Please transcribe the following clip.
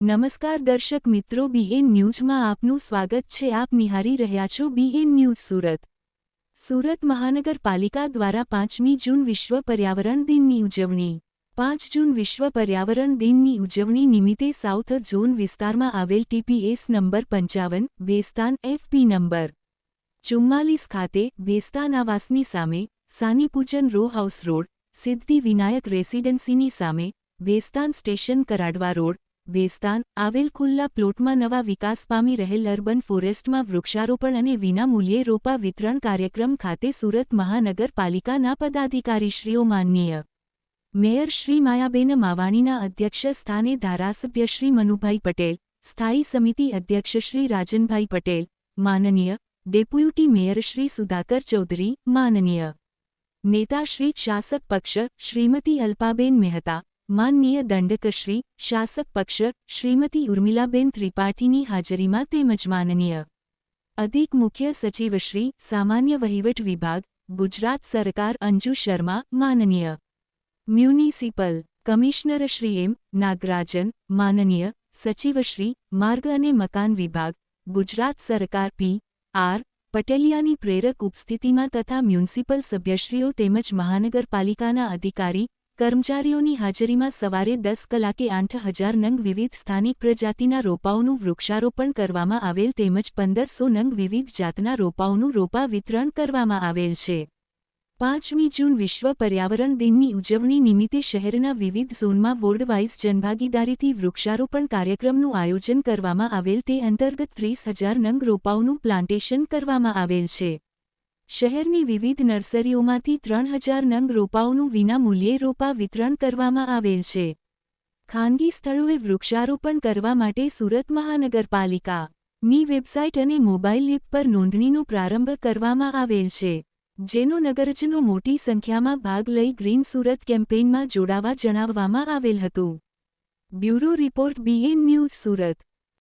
નમસ્કાર દર્શક મિત્રો, બીએન ન્યૂઝમાં આપનું સ્વાગત છે. આપ નિહાળી રહ્યા છો બીએન ન્યૂઝ સુરત. સુરત મહાનગરપાલિકા દ્વારા 5મી જૂન વિશ્વ પર્યાવરણ દિનની ઉજવણી. 5 જૂન વિશ્વ પર્યાવરણ દિનની ઉજવણી નિમિત્તે સાઉથ ઝોન વિસ્તારમાં આવેલ ટીપીએસ નંબર 55 વેસ્તાન એફપી નંબર 44 ખાતે વેસ્તાન આવાસની સામે, સાનીપૂજન row house road, Siddhi Vinayak રેસિડેન્સીની સામે, વેસ્તાન સ્ટેશન કરાડવા રોડ, વેસ્તાન આવેલ ખુલ્લા પ્લોટમાં નવા વિકાસ પામી રહેલ અર્બન ફોરેસ્ટમાં વૃક્ષારોપણ અને વિનામૂલ્યે રોપા વિતરણ કાર્યક્રમ ખાતે સુરત મહાનગરપાલિકાના પદાધિકારીશ્રીઓ માનનીય મેયર શ્રી માયાબેન માવાણીના અધ્યક્ષ સ્થાને ધારાસભ્ય શ્રી મનુભાઈ પટેલ, સ્થાયી સમિતિ અધ્યક્ષ શ્રી રાજનભાઈ પટેલ, માનનીય ડેપ્યુટી મેયર શ્રી સુધાકર ચૌધરી, માનનીય નેતા શ્રી શાસક પક્ષ શ્રીમતી અલ્પાબેન મહેતા, માનનીય દંડકશ્રી શાસક પક્ષ શ્રીમતી ઉર્મિલાબેન ત્રિપાઠીની હાજરીમાં તેમજ માનનીય અધિક મુખ્ય સચિવશ્રી સામાન્ય વહીવટ વિભાગ, ગુજરાત સરકાર અંજુ શર્મા, માનનીય મ્યુનિસિપલ કમિશનર શ્રી એમ નાગરાજન, માનનીય સચિવશ્રી માર્ગ અને મકાન વિભાગ, ગુજરાત સરકાર પી.આર. પટેલિયાની પ્રેરક ઉપસ્થિતિમાં તથા મ્યુનિસિપલ સભ્યશ્રીઓ તેમજ મહાનગરપાલિકાના અધિકારી કર્મચારીઓની હાજરીમાં સવારે 10 કલાકે 8,000 નંગ વિવિધ સ્થાનિક પ્રજાતિના રોપાઓનું વૃક્ષારોપણ કરવામાં આવેલ તેમજ 1,500 નંગ વિવિધ જાતના રોપાઓનું રોપા વિતરણ કરવામાં આવેલ છે. 5મી જૂન વિશ્વ પર્યાવરણ દિનની ઉજવણી નિમિત્તે શહેરના વિવિધ ઝોનમાં વોર્ડ વાઇઝ જનભાગીદારીથી વૃક્ષારોપણ કાર્યક્રમનું આયોજન કરવામાં આવેલ. તે અંતર્ગત 30,000 નંગ રોપાઓનું પ્લાન્ટેશન કરવામાં આવેલ છે. શહેરની વિવિધ નર્સરીઓમાંથી 3,000 નંગ રોપાઓનું વિનામૂલ્યે રોપા વિતરણ કરવામાં આવેલ છે. ખાનગી સ્થળોએ વૃક્ષારોપણ કરવા માટે સુરત મહાનગરપાલિકાની વેબસાઇટ અને મોબાઈલ એપ પર નોંધણીનો પ્રારંભ કરવામાં આવેલ છે, જેનો નગરજનો મોટી સંખ્યામાં ભાગ લઈ ગ્રીન સુરત કેમ્પેઇનમાં જોડાવા જણાવવામાં આવેલ હતું. Bureau report BN news Surat.